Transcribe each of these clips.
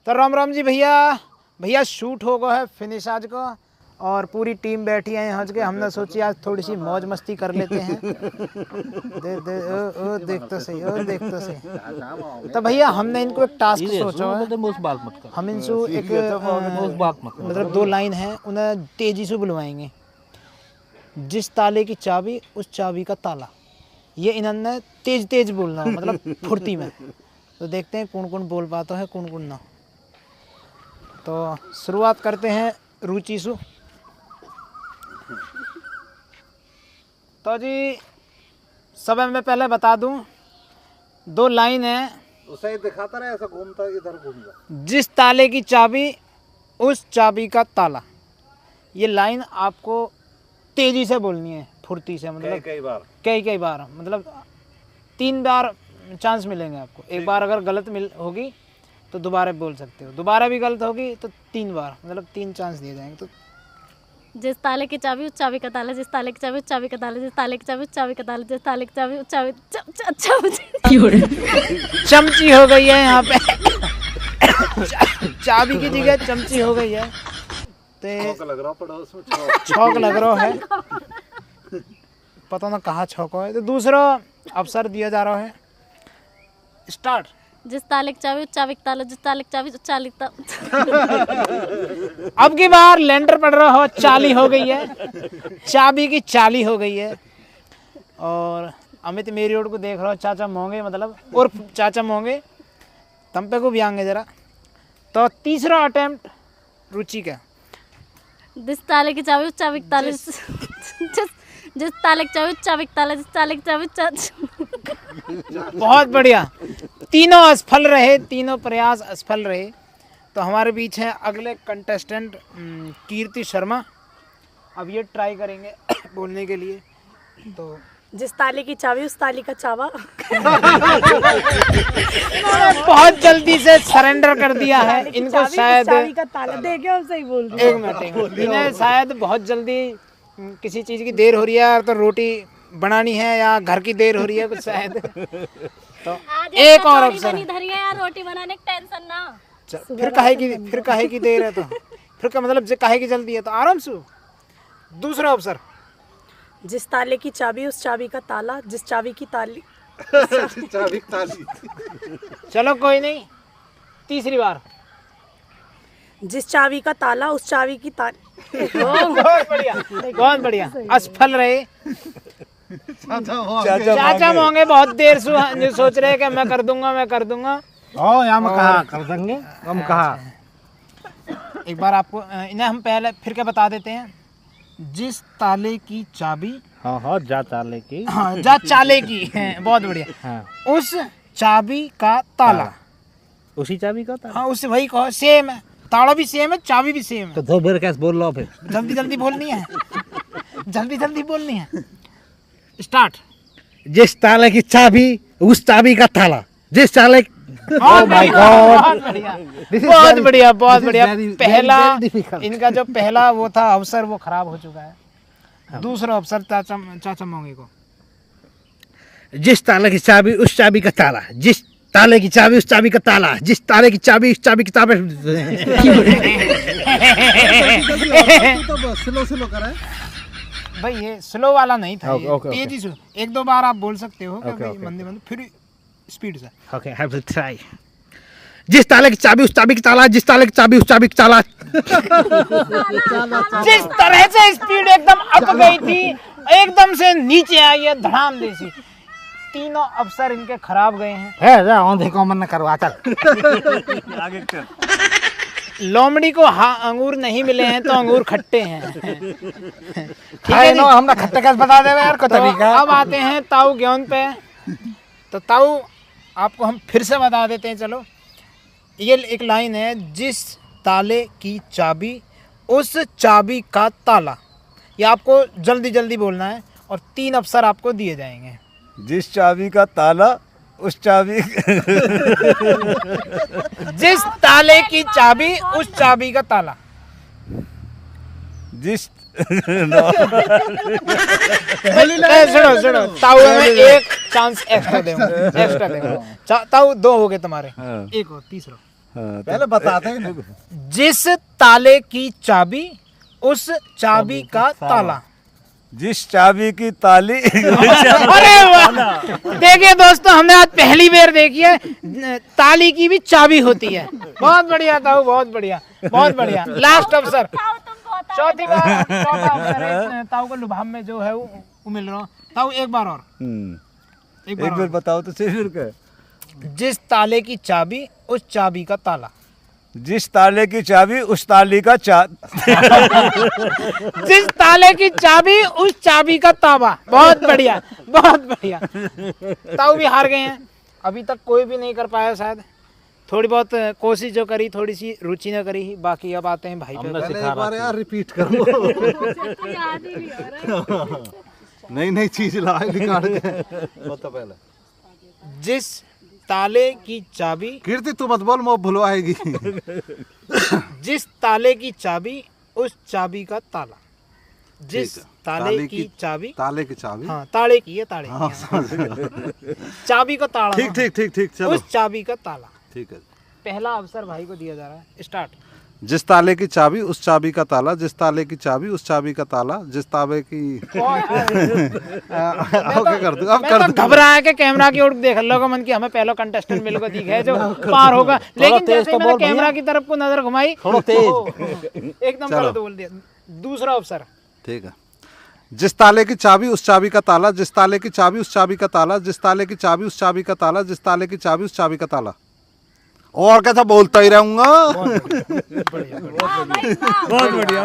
तो राम राम जी भैया। भैया शूट हो गया है फिनिश आज को और पूरी टीम बैठी है यहाँ के। हमने सोची आज थोड़ी सी मौज मस्ती कर लेते हैं। देख तो सही, देख तो सही। तो भैया हमने इनको एक टास्क सोचा है। हम इनको एक मतलब 2 लाइन है, उन्हें तेजी से बुलवाएंगे। जिस ताले की चाबी उस चाबी का ताला, ये इन्होंने तेज तेज बोलना मतलब फुर्ती में। तो देखते हैं कौन कौन बोल पाता है कौन कौन ना। तो शुरुआत करते हैं रुचि से। तो जी सब मैं पहले बता दूं, 2 लाइन है। उसे दिखाता रहे, ऐसा घूमता इधर घूमता। जिस ताले की चाबी उस चाबी का ताला, ये लाइन आपको तेजी से बोलनी है, फुर्ती से। मतलब कई बार मतलब 3 बार चांस मिलेंगे आपको। एक बार अगर गलत होगी तो दोबारा बोल सकते हो, दोबारा भी गलत होगी तो 3 बार, मतलब 3 चांस दिए जाएंगे। तो जिस ताले की चाबी उस चाबी का ताला, जिस ताले की चाबी उस चाबी का ताला, जिस ताले की चाबी उस चाबी का ताला, जिस ताले की चाबी उस चाबी चमची हो गई है यहाँ पे। चाबी की जगह चमची हो गई है। छौक लग रहा पड़ोस में, छौक लग रहा है, पता ना कहाँ छौक है। तो दूसरा अवसर दिया जा रहा है, स्टार्ट। जिस ताले की चाबी उस चाबी का ताला, जिस ताले की चाबी उस चाबी का अब की बार लेंटर पड़ रहा हो, चाली हो गई है, चाबी की चाली हो गई है। और अमित मेरी ओर को देख रहा हो, चाचा मोंगे मतलब, और चाचा मोंगे तम पे को भी आएंगे जरा। तो तीसरा अटेम्प्ट रुचि का। जिस ताले की चाबी उस चाबी का ताला, जिस ताले की चाबी उस चाबी का ताला, जिस ताले की चाबी बहुत बढ़िया। तीनों असफल रहे, तीनों प्रयास असफल रहे। तो हमारे बीच हैं अगले कंटेस्टेंट कीर्ति शर्मा। अब ये ट्राई करेंगे बोलने के लिए। तो जिस ताले की चाबी उस ताले का चावा। बहुत जल्दी से सरेंडर कर दिया है इनको। शायद चाबी का ताला देखे हम सही बोल रहे एक मिनट, इन्हें शायद बहुत जल्दी किसी चीज की देर हो रही है, तो रोटी बनानी है या घर की देर हो रही है कुछ शायद। तो एक और अवसर यार, रोटी बनाने की टेंशन ना। फिर काहे की देर है, तो फिर का मतलब काहे की जल्दी है, तो आराम से। दूसरा अवसर। जिस ताले की चाबी उस चाबी का ताला, जिस चाबी की ताली चाबी ताली। चलो कोई नहीं, तीसरी बार। जिस चाबी का ताला उस चाबी की ताली। बहुत बढ़िया, बहुत बढ़िया। असफल रहे चाचा मोंगे। बहुत देर से सोच रहे कि मैं कर दूंगा। हम कहा कर देंगे, हम कहा। एक बार आपको इन्हें हम पहले फिर क्या बता देते हैं। जिस ताले की चाबी, जा ताले की, जा चाले की है, बहुत बढ़िया। उस चाबी का ताला, उसी चाबी का ताला। उससे वही कहो, सेम है, ताला भी सेम है, चाबी भी सेम है। तो 2 बार कैसे बोल रहा फिर? जल्दी बोलनी है, जल्दी बोलनी है। स्टार्ट। जिस ताले की चाबी उस चाबी का ताला, जिस ताले। ओह माय गॉड, बहुत बढ़िया। पहला इनका जो पहला वो था अवसर, वो खराब हो चुका है। दूसरा अवसर चाचा मोंगे को। जिस ताले की चाबी उस चाबी का ताला, जिस ताले की चाबी उस चाबी का ताला, जिस ताले की चाबी उस चाबी की ताला। स्लो करा है भाई, ये स्लो वाला नहीं था, तेजी से। 1-2 बार आप बोल सकते हो, मंदे फिर स्पीड से। Okay, have to try. जिस ताले की चाबी उस चाबी की ताला, जिस ताले की चाबी उस चाबी की ताला। जिस तरह से स्पीड एकदम अप गई थी, एकदम से नीचे आई है धड़ाम जैसी। तीनों अवसर इनके खराब गए हैं। देखो मन करवा चल। आगे चल। लोमड़ी को अंगूर नहीं मिले हैं तो अंगूर खट्टे हैं। ठीक है ना, हमने खट्टे कैसे बता दे यार को तरीका। अब आते हैं ताऊ ज्ञान पे। तो ताऊ आपको हम फिर से बता देते हैं। चलो, ये एक लाइन है। जिस ताले की चाबी उस चाबी का ताला, ये आपको जल्दी बोलना है और 3 अवसर आपको दिए जाएंगे। जिस चाबी का ताला उस चाबी। जिस ताले की चाबी उस चाबी का ताला। जिस सुनो ताऊ में एक चांस एक्स्ट्रा दूंगा। ताऊ 2 हो गए तुम्हारे, एक और तीसरा। पहले बताते हैं। जिस ताले की चाबी उस चाबी का ताला। जिस चाबी की ताली अरे वाह! देखिए दोस्तों, हमने आज पहली बार देखी है ताली की भी चाबी होती है। बहुत बढ़िया ताऊ, बहुत बढ़िया, बहुत बढ़िया। लास्ट अवसर, चौथी बार, चौथा अवसर है ताऊ को लुभाम में जो है वो मिल रहा हूँ। ताऊ एक बार और, एक बार बताओ तो सही फिर क्या। जिस ताले की चाबी उस चाबी का ताला। जिस ताले की चाबी उस ताली का जिस ताले की चाबी उस चाबी का ताबा। बहुत बढ़िया, बहुत बढ़िया। ताऊ भी हार गए हैं, अभी तक कोई भी नहीं कर पाया शायद। थोड़ी बहुत कोशिश जो करी, थोड़ी सी रुचि न करी, बाकी अब आते हैं भाई पे। एक बार यार रिपीट करो। नई नई चीज लाए निकाल के बता पहले। जिस ताले की चाबी, कीर्ति तू मत बोल, मैं भुलवाएगी। जिस ताले की चाबी उस चाबी का ताला। जिस ताले की चाबी, ताले की चाबी, हाँ ताले की है, ताले की। चाबी का ताला। ठीक ठीक ठीक ठीक, चलो उस चाबी का ताला। ठीक है। पहला अवसर भाई को दिया जा रहा है, स्टार्ट। जिस ताले की चाबी उस चाबी का ताला, जिस ताले की चाबी उस चाबी का ताला, जिस ताबे की अब क्या कर दूं, अब कर दूं। घबराया के कैमरा की ओर देख लो मन की हमें पहला कंटेस्टेंट मिल को दिखा है जो पार होगा, लेकिन जैसे मैंने कैमरा की तरफ को नजर घुमाई, थोड़ा तेज एकदम गलत बोल दिया। दूसरा अवसर, ठीक है। जिस ताले की चाबी उस चाबी का ताला, जिस ताले की चाबी उस चाबी का ताला, जिस ताले की चाबी उस चाबी का ताला, जिस ताले की चाबी उस चाबी का ताला। और कैसा बोलता ही रहूंगा। बहुत बढ़िया।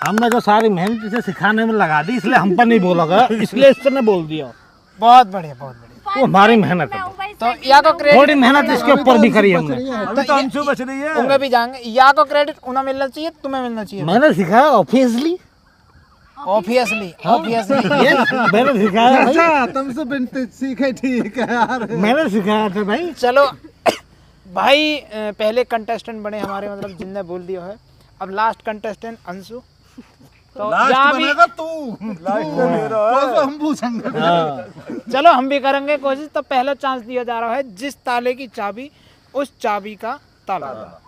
हमने जो सारी मेहनत इसे सिखाने में लगा दी, इसलिए हम पर नहीं बोला, इसलिए इसने बोल दिया। बहुत बढ़िया, बहुत बढ़िया। वो हमारी मेहनत है, तो या को क्रेडिट, थोड़ी मेहनत इसके ऊपर भी करी हमने। तो अंशु बच रही है, उनमें भी जाएंगे। या को क्रेडिट उन्हें मिलना चाहिए, तुम्हें मिलना चाहिए। मैंने सिखाया ऑब्वियसली, ऑब्वियसली मैंने सिखाया भाई। अच्छा तुमसे बिनते सीखे, ठीक है यार, मैंने सिखाया था भाई। चलो भाई, पहले कंटेस्टेंट बने हमारे, मतलब जिनने बोल दिया है। अब लास्ट कंटेस्टेंट अंशु, तो यहाँ भी हम पूछेंगे। चलो हम भी करेंगे कोशिश। तो पहला चांस दिया जा रहा है, जिस ताले की चाबी उस चाबी का ताला।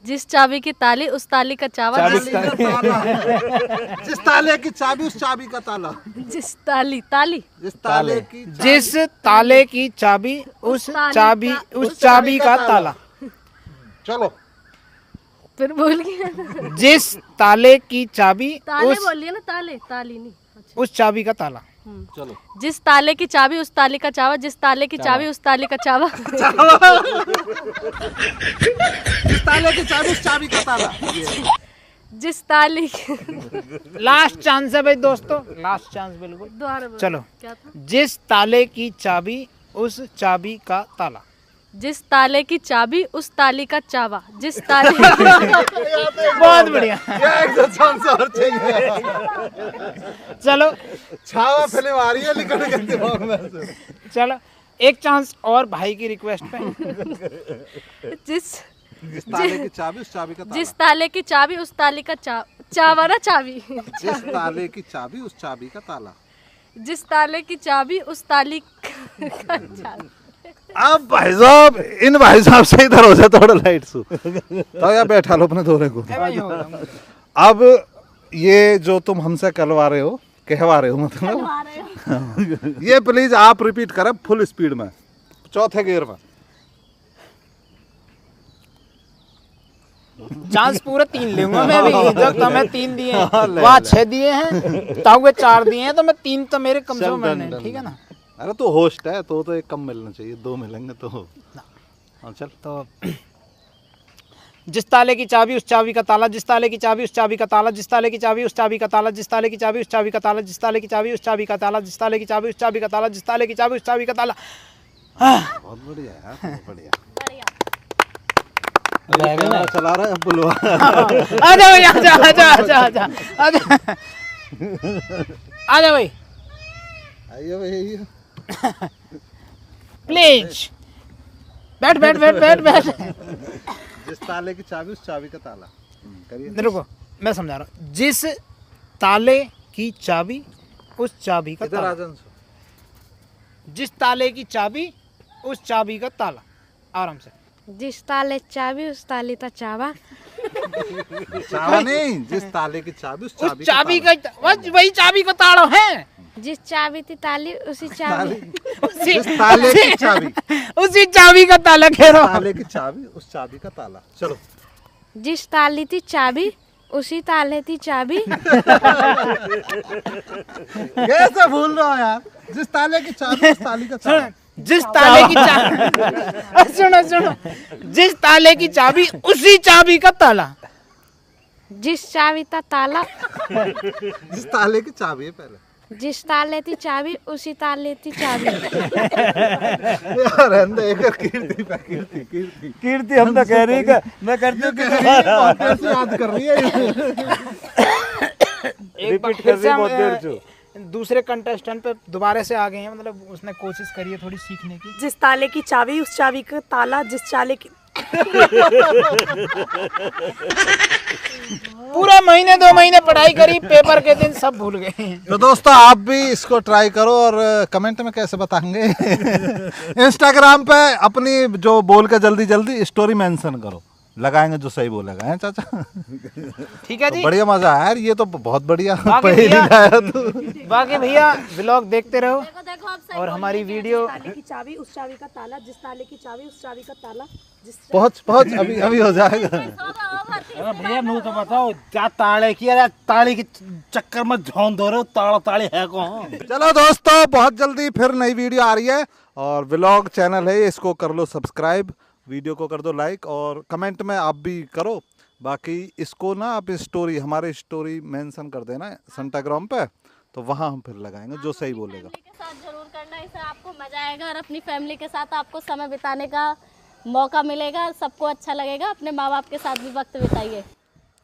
जिस चाबी की ताली उस ताली का चावा। जिस ताले की चाबी उस चाबी का ताला। जिस ताली ताली जिस ताले की जिस ताले की चाबी उस चाबी का ताला। चलो फिर बोल गया। जिस ताले की चाबी ताले उस बोलिए ना, ताले ताली नहीं। अच्छा। उस चाबी का ताला। चलो। जिस ताले की चाबी उस ताले का चावा, जिस ताले की चाबी उस ताले का चावा। जिस ताले की चाबी उस चाबी का ताला। जिस ताले लास्ट चांस है भाई दोस्तों, लास्ट चांस बिल्कुल। दोबारा बोलो। चलो, क्या था? जिस ताले की चाबी उस चाबी का ताला। जिस ताले की चाबी उस ताली का चावा। जिस ताले बहुत बढ़िया। एक दो चांस और चाहिए। चलो छावा फिल्म आ रही है, निकल गई दिमाग में से। चलो एक चांस और भाई की रिक्वेस्ट पे। जिस ताले की चाबी उस चाबी का ताला। जिस ताले की चाबी उस ताली का चावा ना चाबी। जिस ताले की चाबी उस चाबी का ताला। जिस ताले की चाबी उस ताली का चाबी। अब भाई साहब, इन भाई साहब से इधर हो जाए थोड़ा लाइट सु, तो यार बैठा लो अपने दोरे को। अब ये जो तुम हमसे कहवा रहे हो मतलब, ये प्लीज आप रिपीट करें फुल स्पीड में, चौथे गियर में। चांस पूरे 3 लूंगा मैं भी। जब तुम्हें 3 दिए हैं, वहाँ 6 दिए हैं, ताऊ 4 दिए हैं, तो मैं 3 तो मेरे कम से कम, ठीक है ना। अरे तो होस्ट है तो एक कम मिलना चाहिए, 2 मिलेंगे तो। हाँ चल। तो जिस ताले की चाबी उस चाबी का ताला, जिस ताले की चाबी उस चाबी का ताला, जिस ताले की चाबी उस चाबी का ताला, जिस ताले की चाबी उस चाबी का ताला, जिस ताले की चाबी उस चाबी का ताला, जिस ताले की चाबी उस चाबी का ताला, जिस ताले की चाबी उस चाबी का ताला। बहुत बढ़िया यार, बहुत बढ़िया। चला रहा है बुलवा। आजा भाई, आजा आजा आजा आजा आजा आजा भाई, आइए भाई, प्लीज बैठ बैठ बैठ बैठ बैठ। जिस ताले की चाबी उस चाबी का ताला। करिए। रुको मैं समझा रहा हूँ। जिस ताले की चाबी उस चाबी का ताला। जिस ताले की चाबी उस चाबी का ताला। आराम से। जिस ताले की चाबी उस ताले का चावा। चावा नहीं, जिस ताले की चाबी उस उस चाबी का वही चाबी का ताला है। जिस चाबी थी ताली उसी चाबी। जिस ताले की चाबी उसी चाबी का ताला कह रहा हूँ। ताले की चाबी उस चाबी का ताला। चलो। जिस ताले थी चाबी उसी ताले थी चाबी। कैसे भूल रहा हो यार? जिस ताले की चाबी उस ताले का ताला। जिस ताले की चाबी सुनो जिस ताले की चाबी उसी चाबी का ताला। जिस चाबी था ताला। जिस ताले की चाबी है पहले। जिस ताले थी चाबी उसी ताले थी चाबी। यार कीर्ति हम तो कह रही है, मैं करती हूँ कैसे याद कर रही है? एक बार फिर से हम दूसरे कंटेस्टेंट पे दोबारा से आ गए हैं, मतलब उसने कोशिश करी है थोड़ी सीखने की। जिस ताले की चाबी उस चाबी का ताला। जिस ताले की पूरा महीने 2 महीने पढ़ाई करी, पेपर के दिन सब भूल गए। तो दोस्तों आप भी इसको ट्राई करो और कमेंट में कैसे बताएंगे। इंस्टाग्राम पे अपनी जो बोल के जल्दी जल्दी स्टोरी मेंशन करो, लगाएंगे जो सही बोलेगा है चाचा। ठीक है जी। तो बढ़िया मजा आया यार, ये तो बहुत बढ़िया बाकी पहेली भैया- लाया तू। बाकी भैया व्लॉग देखते रहो देखो आप सही और हमारी वीडियो ताले की चाबी उस चाबी का ताला। जिस ताले की चाबी उस चाबी का ताला। जिस पहुंच अभी अभी हो जाएगा। अरे भैया मुझे तो बताओ क्या ताले की, अरे ताले के चक्कर में झोंक दो रहे हो, ताला ताले है कौन? चलो दोस्तों बहुत जल्दी फिर नई वीडियो आ रही है और व्लॉग चैनल है, इसको कर लो सब्सक्राइब, वीडियो को कर दो लाइक और कमेंट में आप भी करो। बाकी इसको ना आप स्टोरी हमारे स्टोरी मेंशन कर देना इंस्टाग्राम पे, तो वहाँ हम फिर लगाएंगे जो सही बोलेगा। फैमिली के साथ जरूर करना, इससे आपको मजा आएगा और अपनी फैमिली के साथ आपको समय बिताने का मौका मिलेगा, सबको अच्छा लगेगा। अपने माँ बाप के साथ भी वक्त बिताइए।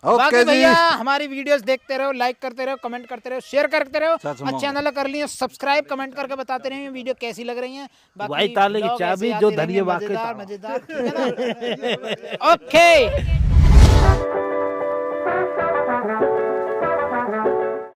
बाकी ओके भैया जी, हमारी वीडियोस देखते रहो, लाइक करते रहो, कमेंट करते रहो, शेयर करते रहो और चैनल कर लिए सब्सक्राइब, कमेंट करके बताते रहिए वीडियो कैसी लग रही है। भाई ताले की vlog ऐसे चाबी आते जो रहेंगे, धरिए वाकई मजेदार मजेदार, ठीक है ना? ओके।